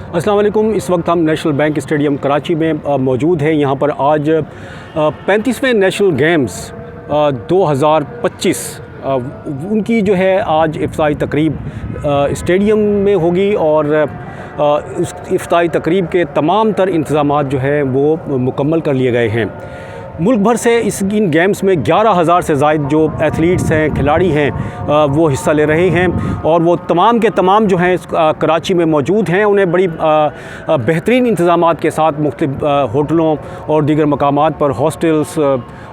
अस्सलाम वालेकुम। इस वक्त हम नेशनल बैंक स्टेडियम कराची में मौजूद हैं। यहाँ पर आज 35वें नेशनल गेम्स 2025 उनकी जो है आज इफ्ताही तकरीब स्टेडियम में होगी और उस इफ्ताही तकरीब के तमाम तर इंतज़ामात जो है वो मुकम्मल कर लिए गए हैं। मुल्क भर से इन गेम्स में 11,000 से ज़ायद जो एथलीट्स हैं, खिलाड़ी हैं, वो हिस्सा ले रहे हैं और वो तमाम के तमाम जो हैं कराची में मौजूद हैं। उन्हें बड़ी बेहतरीन इंतज़ामात के साथ मुख्तलिफ होटलों और दीगर मकामात पर, हॉस्टल्स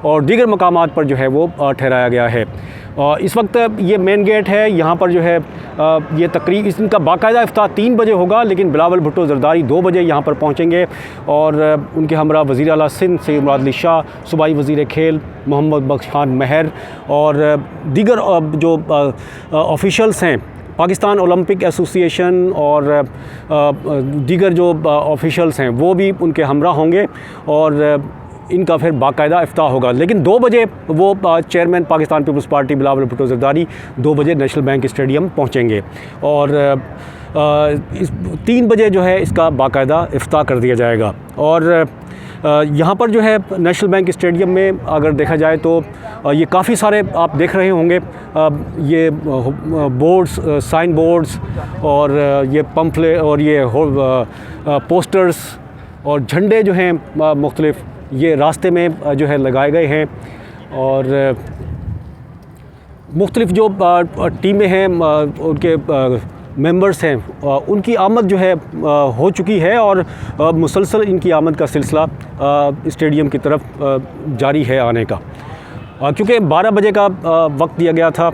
और दीगर मकामात पर जो है वो ठहराया गया है। इस वक्त ये मेन गेट है। यहाँ पर जो है ये तकरीब इनका बाकायदा इफ्ताह 3 बजे होगा, लेकिन बिलावल भुट्टो ज़रदारी 2 बजे यहाँ पर पहुँचेंगे और उनके हमरा वज़ीर आला सिंध सैयद मुराद अली शाह, सूबाई वज़ीर खेल मोहम्मद बख्श खान महर और दीगर जो ऑफिशल्स हैं, पाकिस्तान ओलंपिक एसोसिएशन और दीगर जो ऑफिशल्स हैं वो भी उनके हमरा होंगे और इनका फिर बाकायदा इफ्ताह होगा। लेकिन 2 बजे वो चेयरमैन पाकिस्तान पीपल्स पार्टी बिलावल भुट्टो ज़रदारी 2 बजे नेशनल बैंक स्टेडियम पहुँचेंगे और 3 बजे जो है इसका बाकायदा इफ्ताह कर दिया जाएगा। और यहाँ पर जो है नेशनल बैंक स्टेडियम में अगर देखा जाए तो ये काफ़ी सारे आप देख रहे होंगे, ये बोर्ड्स, साइन बोर्ड्स और ये पम्फलेट और ये पोस्टर्स और झंडे जो हैं मुख्तलिफ ये रास्ते में जो है लगाए गए हैं और मुख्तलिफ जो टीमें हैं उनके मेंबर्स हैं उनकी आमद जो है हो चुकी है और मुसलसल इनकी आमद का सिलसिला स्टेडियम की तरफ जारी है आने का, क्योंकि 12 बजे का वक्त दिया गया था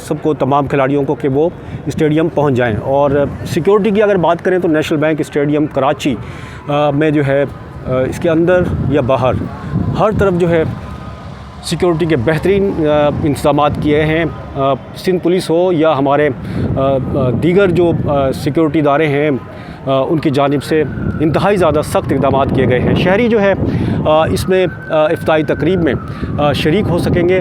सबको, तमाम खिलाड़ियों को कि वो स्टेडियम पहुंच जाएं। और सिक्योरिटी की अगर बात करें तो नेशनल बैंक स्टेडियम कराची में जो है इसके अंदर या बाहर हर तरफ जो है सिक्योरिटी के बेहतरीन इंतज़ामात किए हैं। सिंध पुलिस हो या हमारे दीगर जो सिक्योरिटी इदारे हैं उनकी जानिब से इंतहाई ज़्यादा सख्त इक़दामात किए गए हैं। शहरी जो है इसमें इफ्ताही तकरीब में शरीक हो सकेंगे,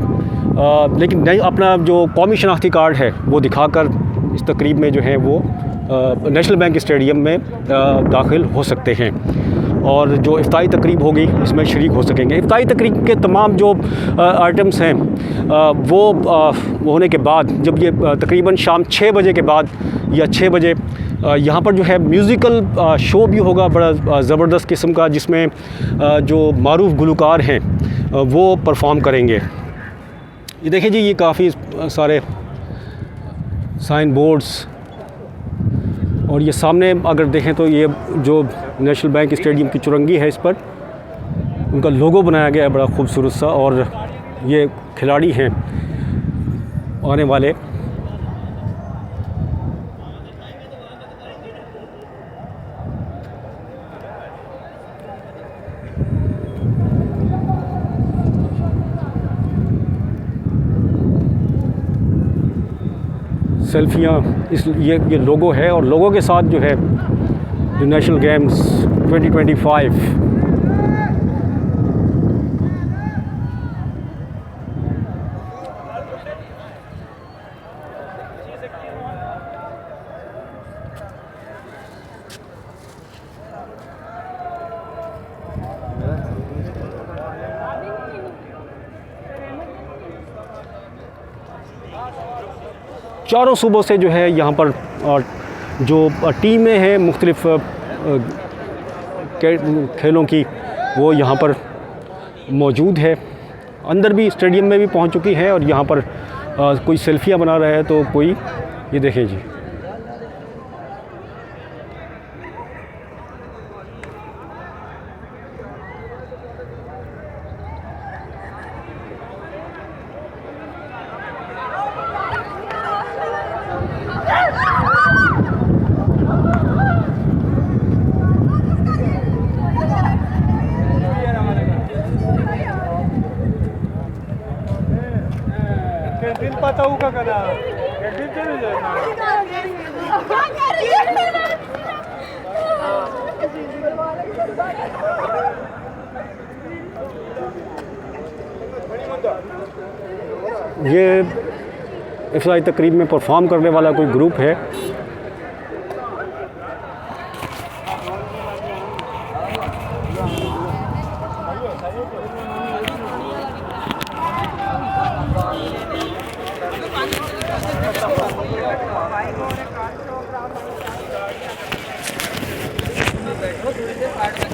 लेकिन नई अपना जो कौमी शनाख्ती कार्ड है वो दिखाकर इस तकरीब में जो है वो नेशनल बैंक स्टेडियम में दाखिल हो सकते हैं और जो इफ्ताही तकरीब होगी इसमें शरीक हो सकेंगे। इफ्ताही तकरीब के तमाम जो आइटम्स हैं वो होने के बाद जब ये तकरीबन शाम 6 बजे के बाद या 6 बजे यहाँ पर जो है म्यूज़िकल शो भी होगा बड़ा ज़बरदस्त किस्म का, जिसमें जो मारूफ़ गुलकार हैं वो परफॉर्म करेंगे। ये देखिए जी, ये काफ़ी सारे साइन बोर्ड्स और ये सामने अगर देखें तो ये जो नेशनल बैंक स्टेडियम की चुरंगी है इस पर उनका लोगो बनाया गया है बड़ा खूबसूरत सा, और ये खिलाड़ी हैं आने वाले। सेल्फियाँ इस ये लोगो है और लोगो के साथ जो है जो नेशनल गेम्स 2025 चारों सूबों से जो है यहाँ पर जो टीमें हैं मुख्तलिफ खेलों की वो यहाँ पर मौजूद है। अंदर भी स्टेडियम में भी पहुँच चुकी है और यहाँ पर कोई सेल्फियाँ बना रहा है तो कोई, ये देखें जी। ये इफ्ताही तकरीब में परफॉर्म करने वाला कोई ग्रुप है।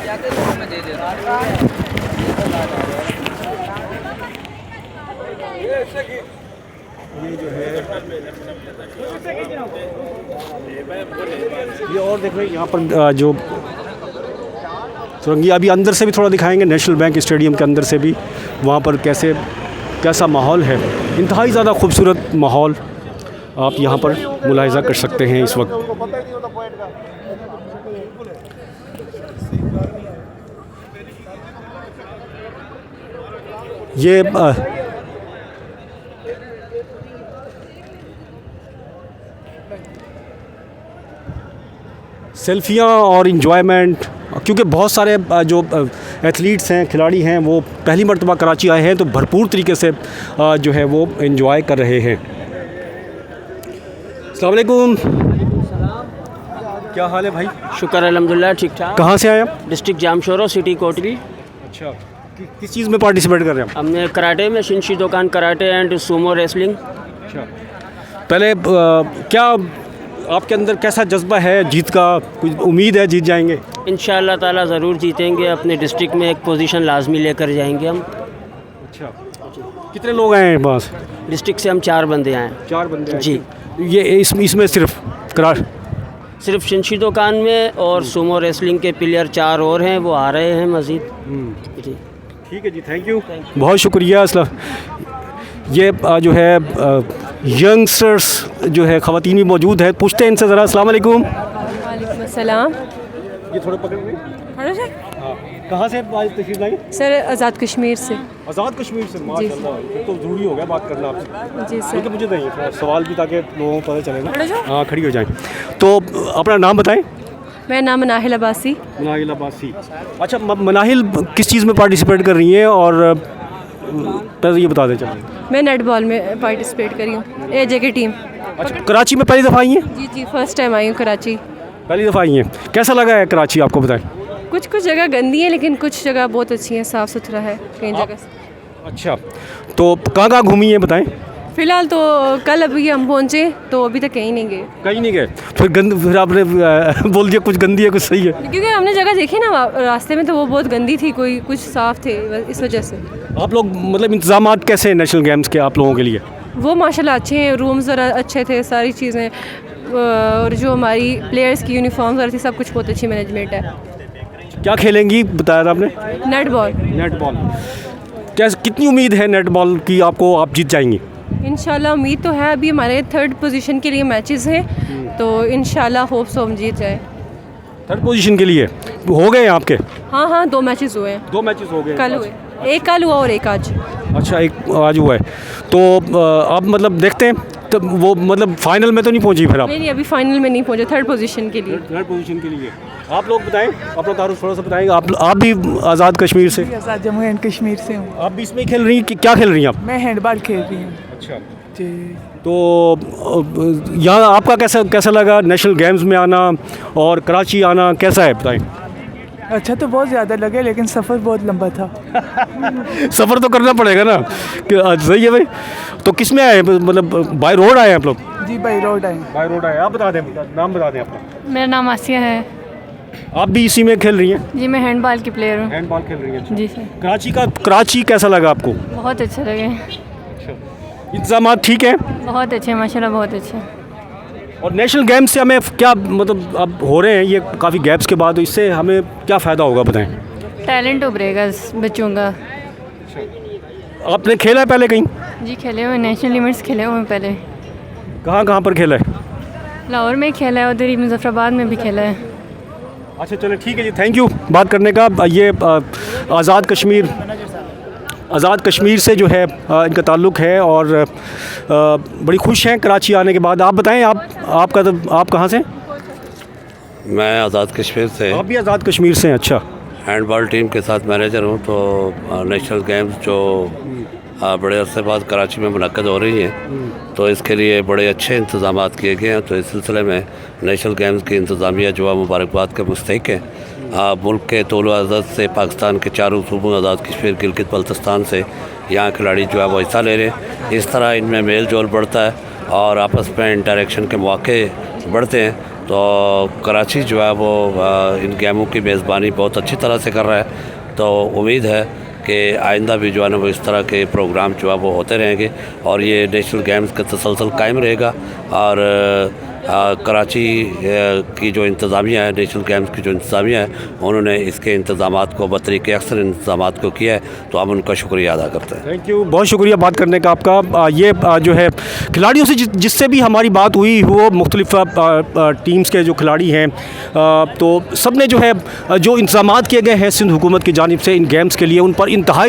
ये जो है ये और देख रहे हैं यहाँ पर जो सुरंगी अभी अंदर से भी थोड़ा दिखाएंगे, नेशनल बैंक स्टेडियम के अंदर से भी वहाँ पर कैसा माहौल है। इंतहाई ज़्यादा खूबसूरत माहौल आप यहाँ पर मुलाहिज़ा कर सकते हैं इस वक्त। ये सेल्फियाँ और इन्जॉयमेंट, क्योंकि बहुत सारे जो एथलीट्स हैं, खिलाड़ी हैं, वो पहली मर्तबा कराची आए हैं तो भरपूर तरीके से जो है वो इन्जॉय कर रहे हैं। अस्सलाम वालेकुम, क्या हाल है भाई? शुक्र अल्हम्दुलिल्लाह, ठीक ठाक। कहाँ से आए आप? District Jamshoro, city Kotli. अच्छा, किस चीज़ में पार्टिसिपेट कर रहे हैं आप? हमने कराटे में, शिनशी दोकान कराटे एंड सूमो रेसलिंग। अच्छा, पहले क्या आपके अंदर कैसा जज्बा है जीत का? कुछ उम्मीद है जीत जाएंगे? इंशाअल्लाह ताला ज़रूर जीतेंगे, अपने डिस्ट्रिक्ट में एक पोजीशन लाजमी लेकर जाएंगे हम। अच्छा, कितने लोग आए हैं पास? डिस्ट्रिक्ट से हम 4 बंदे आए। 4 बंदे आए। जी। ये इसमें सिर्फ सिर्फ शिनशी दोकान में, और सूमो रेसलिंग के प्लेयर 4 और हैं, वो आ रहे हैं मज़ीद। जी ठीक है जी, थैंक यू, बहुत शुक्रिया। ये जो है यंगस्टर्स जो है ख़वातीन भी मौजूद है, पूछते हैं इनसे ज़रा। अस्सलाम वालेकुम। वालेकुम अस्सलाम। ये थोड़ा पकड़ लें। हाँ, कहाँ से आज तशरीफ़ लाई? सर आज़ाद कश्मीर से। आज़ाद कश्मीर से, माशाल्लाह, फिर तो ज़रूरी हो गया बात करना आपसे। जी सर। लेकिन मुझे नहीं थोड़ा सवाल भी, ताकि लोगों को पता चले ना। हाँ, खड़ी हो जाएँ। तो अपना नाम बताएं। मेरा नाम मनाहिल अब्बासी। मनाहिल अब्बासी। अच्छा, मनाहिल किस चीज़ में पार्टिसिपेट कर रही हैं? और पहले ये बता दें। चलिए, मैं नेट बॉल में पार्टिसिपेट करी हूँ, एजे की टीम। अच्छा, कराची में पहली दफ़ा आई हैं? जी जी, फर्स्ट टाइम आई हूँ कराची। पहली दफ़ा आई हैं, कैसा लगा है कराची आपको, बताएं। कुछ जगह गंदी है, लेकिन कुछ जगह बहुत अच्छी है, साफ़ सुथरा है कई जगह से। अच्छा, तो कहाँ घूमी हैं बताएं? फ़िलहाल तो कल अभी हम पहुँचे, तो अभी तक कहीं नहीं गए। कहीं नहीं गए? फिर आपने बोल दिया कुछ गंदी है कुछ सही है। क्योंकि हमने जगह देखी ना रास्ते में, तो वो बहुत गंदी थी, कोई कुछ साफ़ थे, इस वजह से। आप लोग मतलब इंतजामात कैसे हैं नेशनल गेम्स के आप लोगों के लिए? वो माशाल्लाह अच्छे हैं, रूम्स ज़रा अच्छे थे, सारी चीज़ें, और जो हमारी प्लेयर्स की यूनिफॉर्म ज़रा थी, सब कुछ बहुत अच्छी मैनेजमेंट है। क्या खेलेंगी बताया था आपने? Net ball. Net ball. कितनी उम्मीद है नेट बॉल की आपको, आप जीत जाएंगी? इंशाल्लाह उम्मीद तो है। अभी हमारे 3rd पोजीशन के लिए मैचेस हैं, तो इंशाल्लाह होप्स हम जीत जाए। 3rd पोजीशन के लिए हो गए आपके? हाँ, 2 मैचेस हुए हैं। 2 मैचेस हो गए? कल हुए, एक कल हुआ और एक आज। अच्छा, एक आज हुआ है। तो आप मतलब देखते हैं, तो वो मतलब फाइनल में तो नहीं पहुंची फिर आप? नहीं, अभी फाइनल में नहीं पहुंचे, 3rd पोजीशन के लिए। 3rd पोजीशन के लिए। आप लोग बताएं, अपना तारुफ थोड़ा सा बताएंगे। आप भी आज़ाद कश्मीर से? आज़ाद जम्मू एंड कश्मीर से हूँ। आप भी इसमें खेल रही हैं? क्या खेल रही हैं आप? मैं हैंडबॉल खेल रही हूँ। अच्छा जी। तो यहाँ आपका कैसा लगा नेशनल गेम्स में आना और कराची आना, कैसा है बताएं? अच्छा तो बहुत ज़्यादा लगे, लेकिन सफ़र बहुत लंबा था। सफ़र तो करना पड़ेगा ना, कि सही है भाई। तो किस में आए, मतलब बाय रोड आए आप लोग? जी, बाई रोड आए। बाय रोड आए। आप बता दें, नाम बता दें अपना। मेरा नाम आसिया है। आप भी इसी में खेल रही हैं? जी, मैं हैंडबॉल की प्लेयर हूँ। हैंडबॉल खेल रही हैं? जी सर। कराची कैसा लगा आपको? बहुत अच्छे लगे। इंतजाम ठीक है? बहुत अच्छे, माशाल्लाह बहुत अच्छे। और नेशनल गेम्स से हमें क्या, मतलब अब हो रहे हैं ये काफ़ी गैप्स के बाद, तो इससे हमें क्या फ़ायदा होगा बताएं? टैलेंट उभरेगा बच्चों का। आपने खेला है पहले कहीं? जी, खेले हुए, नेशनल लिमिट्स खेले हुए पहले। कहाँ पर खेला है? लाहौर में खेला है, उधर ही मुजफ्फराबाद में भी खेला है। अच्छा, चलो ठीक है जी, थैंक यू बात करने का। ये आज़ाद कश्मीर से जो है इनका ताल्लुक़ है, और बड़ी खुश हैं कराची आने के बाद। आप बताएं, आप कहाँ से? मैं आज़ाद कश्मीर से। आप भी आज़ाद कश्मीर से हैं? अच्छा। हैंडबॉल टीम के साथ मैनेजर हूँ। तो नेशनल गेम्स जो बड़े अरसे बाद कराची में मुनक्कद हो रही हैं, तो इसके लिए बड़े अच्छे इंतजाम किए गए हैं। तो इस सिलसिले में नेशनल गेम्स की इंतज़ामिया जो मुबारकबाद के मुस्तहिक है। मुल्क के तोलो आज़ाद से, पाकिस्तान के चारों सूबों, आज़ाद कश्मीर, गिलगित बल्तिस्तान से यहाँ खिलाड़ी जो है वो हिस्सा ले रहे हैं। इस तरह इनमें मेल जोल बढ़ता है और आपस में इंटरेक्शन के मौके बढ़ते हैं, तो कराची जो है वो इन गेमों की मेज़बानी बहुत अच्छी तरह से कर रहा है। तो उम्मीद है कि आइंदा भी जो है ना वो इस तरह के प्रोग्राम जो है वो होते रहेंगे और ये नेशनल गेम्स का तसलसल कायम रहेगा। और कराची की जो इंतज़ामिया है, नेशनल गेम्स की जो इंतज़ामिया है, उन्होंने इसके इंतज़ामात को बतरीके अक्सर इंतज़ामात को किया है, तो हम उनका शुक्रिया अदा करते हैं। थैंक यू, बहुत शुक्रिया बात करने का आपका। ये जो है खिलाड़ियों से जिससे भी हमारी बात हुई वो मुख्तलिफ टीम्स के जो खिलाड़ी हैं, तो सब ने जो है जो इंतज़ामात किए गए हैं सिंध हुकूमत की जानिब से इन गेम्स के लिए, उन पर इंतहाई